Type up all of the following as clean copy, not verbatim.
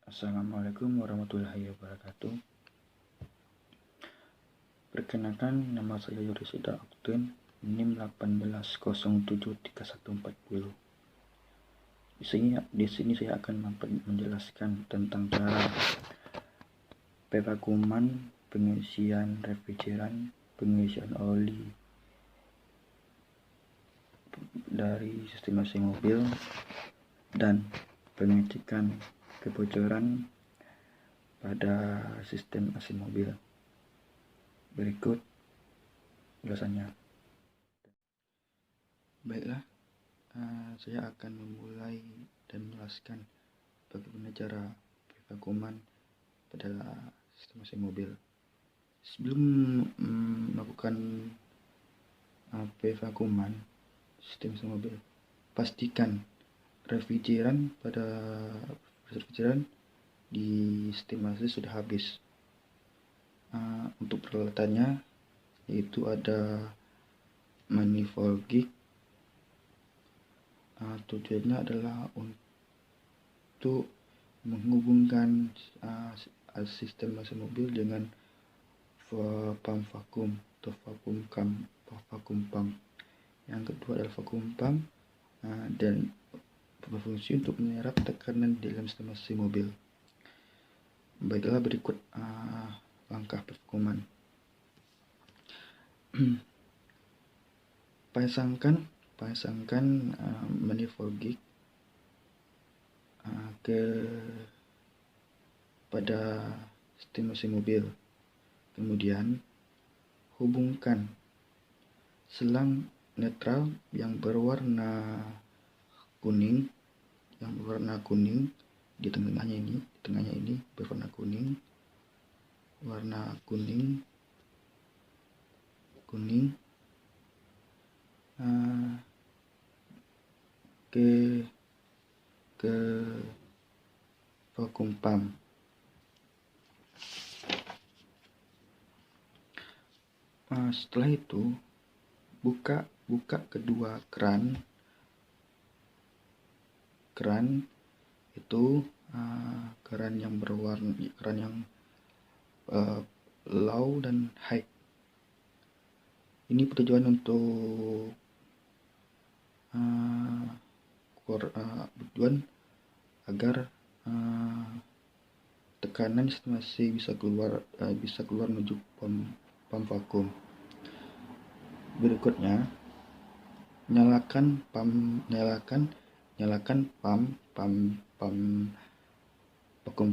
Assalamualaikum warahmatullahi wabarakatuh. Perkenalkan, nama saya Yurisida Oktin, NIM 18073140. Di sini saya akan menjelaskan tentang cara pevakuman, pengisian refrigeran, pengisian oli dari sistem AC mobil, dan pengecekan kebocoran pada sistem AC mobil. Berikut ulasannya. Baiklah, saya akan memulai dan menjelaskan bagaimana cara pevakuman pada sistem AC mobil. Sebelum melakukan pevakuman sistem AC mobil, pastikan refrigeran di sistem AC sudah habis. Untuk peralatannya yaitu ada manifold gig. Tujuannya adalah untuk menghubungkan sistem AC mobil dengan pump vakum atau vakum pump. Yang kedua adalah vakum pump dan berfungsi untuk menyerap tekanan di dalam sistem AC mobil. Baiklah, berikut langkah pevakuman. Pasangkan manifold gig pada sistem AC mobil. Kemudian hubungkan selang netral yang berwarna kuning di tengahnya ini berwarna kuning, ke vakum pump. Setelah itu buka kedua keran itu, keran yang low dan high. Ini bertujuan untuk agar tekanan sistem AC bisa keluar menuju pump vakum. Berikutnya, nyalakan vakum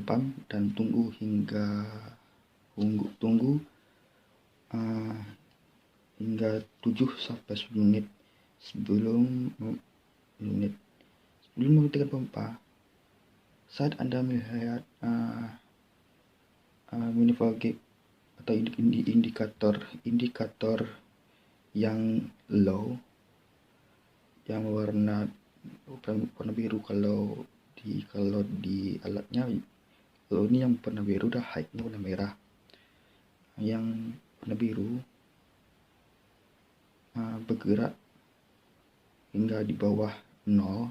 pump dan tunggu hingga 7-10 menit sebelum mematikan pompa. Saat Anda melihat manifold gig atau indikator yang low, yang warna biru kalau di alatnya. Kalau ini yang warna biru, dah high ini warna merah. Yang warna biru bergerak hingga di bawah 0,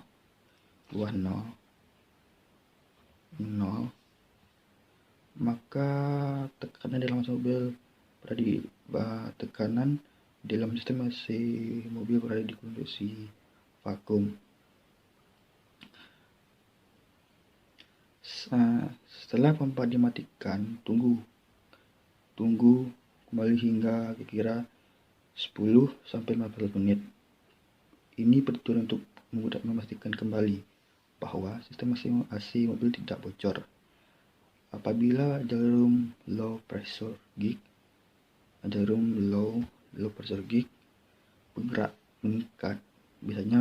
maka tekanan dalam mobil tekanan dalam sistem AC mobil berada di kondisi vakum. Setelah pompa dimatikan, tunggu kembali hingga kira 10-15 menit. Ini bertujuan untuk memastikan kembali bahwa sistem AC mobil tidak bocor. Apabila jarum low pressure gig bergerak mengikat, biasanya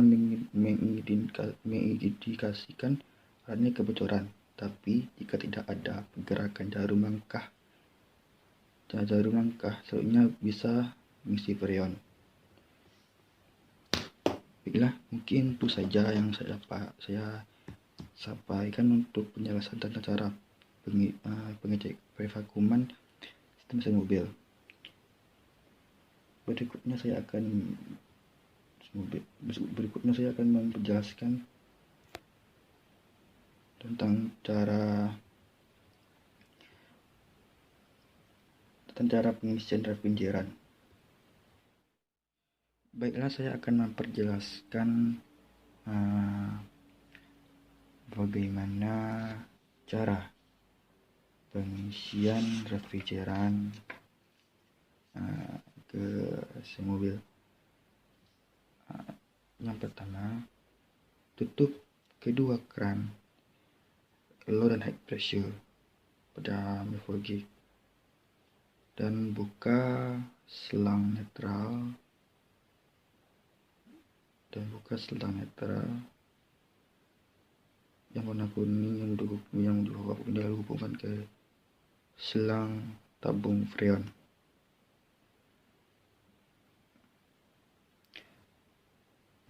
mengindikasikan adanya kebocoran. Tapi jika tidak ada pergerakan jarum langkah, selanjutnya bisa mengisi freon. Baiklah, mungkin itu saja yang saya sampaikan untuk penjelasan tentang cara pengecek pevakuman sistem AC mobil. Berikutnya saya akan menjelaskan tentang cara tentang cara pengisian refrigeran. Baiklah, saya akan memperjelaskan bagaimana cara pengisian refrigeran ke AC mobil. Yang pertama, tutup kedua keran low dan high pressure pada manifold gig dan buka selang netral yang warna kuning yang dihubungkan ke selang tabung freon.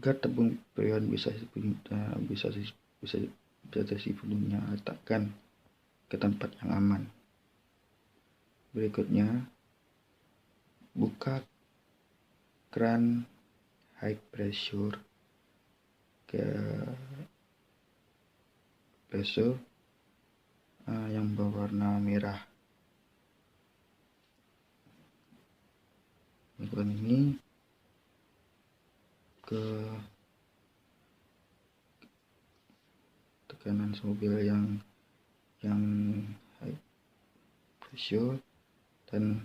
Agar tabung freon bisa sepenuhnya letakkan ke tempat yang aman. Berikutnya, buka keran high pressure yang berwarna merah. Keran ini ke tekanan mobil yang high pressure dan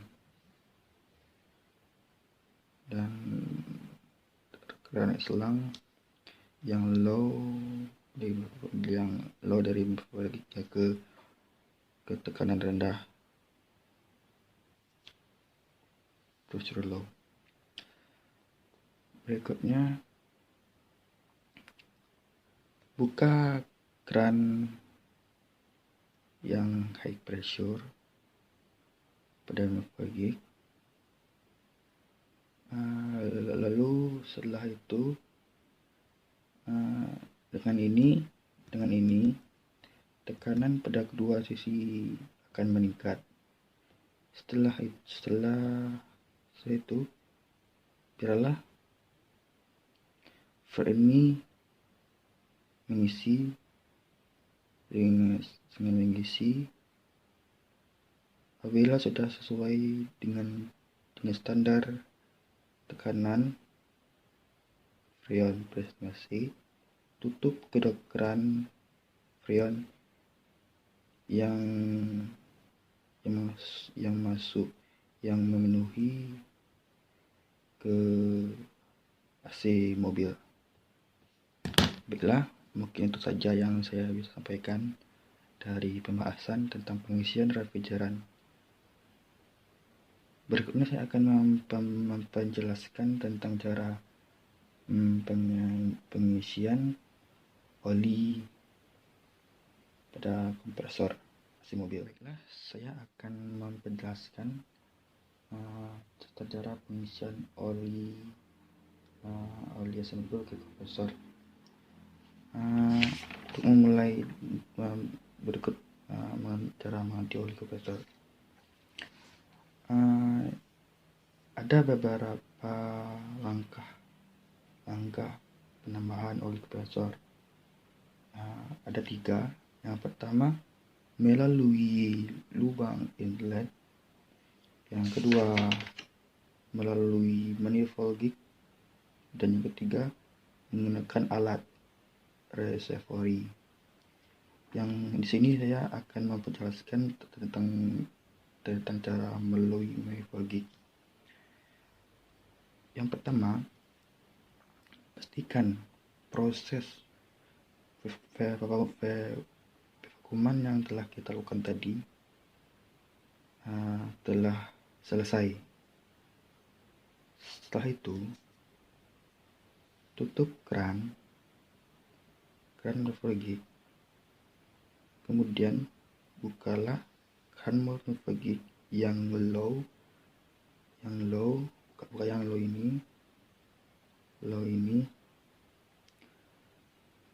keran selang yang low dari ke tekanan rendah, pressure low. Berikutnya, buka keran yang high pressure pada manifold gig. Lalu setelah itu dengan ini tekanan pada kedua sisi akan meningkat. Setelah itu biarlah freon ini mengisi apabila sudah sesuai dengan standar tekanan freon presentasi. Tutup kedua keran freon yang memenuhi ke AC mobil. Baiklah, mungkin itu saja yang saya bisa sampaikan dari pembahasan tentang pengisian refrigeran. Berikutnya saya akan menjelaskan tentang cara pengisian oli pada kompresor AC mobil. Baiklah, saya akan menjelaskan tata cara pengisian oli AC mobil ke kompresor. Untuk memulai berikut cara mengganti oli kompresor. Ada beberapa langkah penambahan oli kompresor. Ada 3. Yang pertama, melalui lubang inlet. Yang kedua, melalui manifold gig. Dan yang ketiga, menggunakan alat reservoir. Yang di sini saya akan memperjelaskan tentang cara melalui manifold gig. Yang pertama, pastikan proses vakuman yang telah kita lakukan tadi telah selesai. Setelah itu, tutup keran manifold gig. Kemudian bukalah keran manifold gig yang low, buka yang low ini,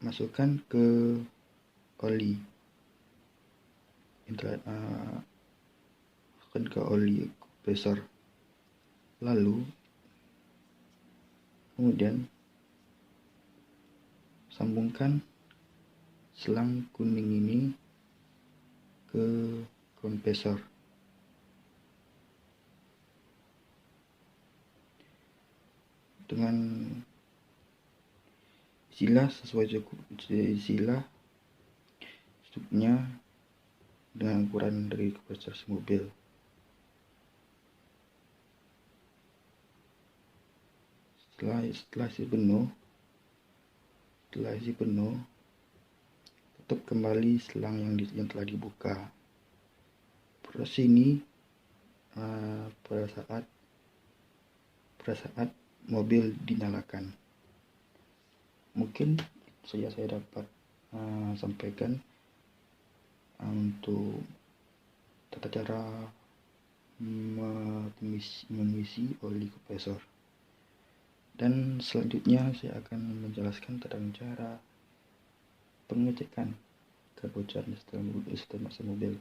masukkan ke oli kompresor. Lalu kemudian sambungkan selang kuning ini ke kompresor. dengan isilah sesuai cukup isilah struknya dengan ukuran dari kompresor mobil. Setelah isi penuh, tutup kembali selang yang telah dibuka. Proses ini pada saat mobil dinyalakan. Mungkin saja saya dapat sampaikan untuk tata cara mengisi oli kompresor. Dan selanjutnya saya akan menjelaskan tentang cara pengecekan kebocoran sistem mesin mobil.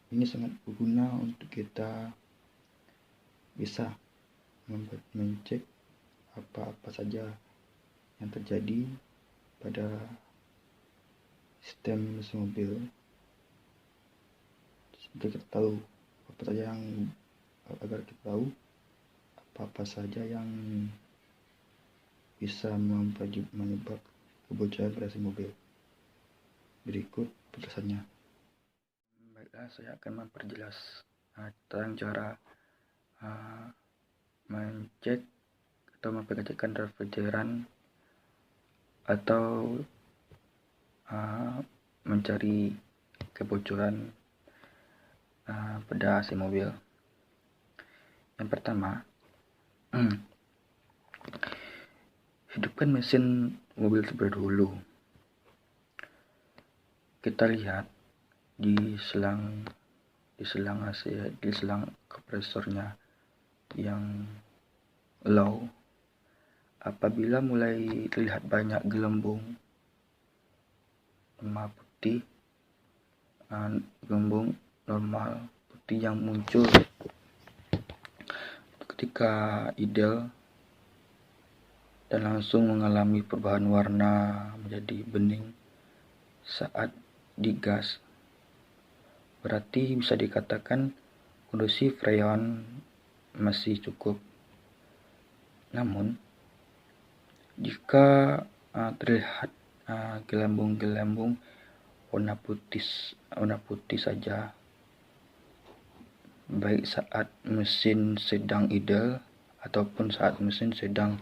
Ini sangat berguna untuk kita bisa mengecek apa saja yang terjadi pada sistem mesin mobil, agar kita tahu apa saja yang bisa menyebabkan kebocoran pada mesin mobil. Berikut penjelasannya. Baiklah, saya akan memperjelas tentang cara mengecek atau mempengecekan refrigeran atau mencari kebocoran pada AC mobil. Yang pertama, hidupkan mesin mobil terlebih dahulu. Kita lihat di selang AC, di selang kompresornya yang low. Apabila mulai terlihat banyak gelembung gelembung normal putih yang muncul ketika idle dan langsung mengalami perubahan warna menjadi bening saat digas, berarti bisa dikatakan kondisi freon masih cukup. Namun jika terlihat gelembung-gelembung warna putih saja, baik saat mesin sedang idle ataupun saat mesin sedang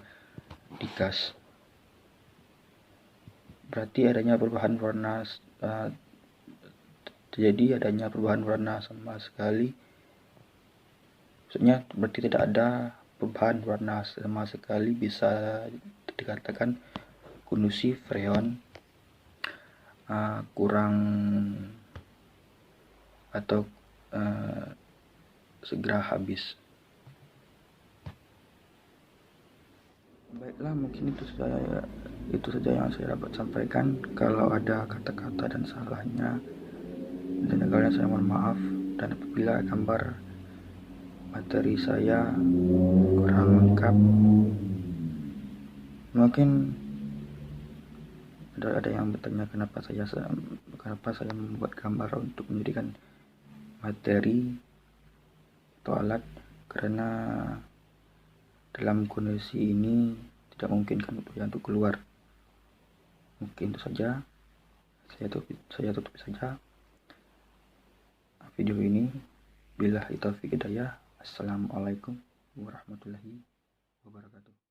digas, berarti adanya perubahan warna sama sekali. Maksudnya berarti tidak ada perubahan warna sama sekali, bisa dikatakan kondisi freon kurang atau segera habis. Baiklah, mungkin itu saja yang saya dapat sampaikan. Kalau ada kata-kata dan salahnya dan segala saya mohon maaf, dan apabila gambar materi saya kurang lengkap, mungkin ada yang bertanya kenapa saya membuat gambar untuk menjadikan materi atau alat, karena dalam kondisi ini tidak mungkin kan untuk keluar. Mungkin itu saja, saya tutup saja video ini. Billahi taufiq hidayah. Assalamualaikum warahmatullahi wabarakatuh.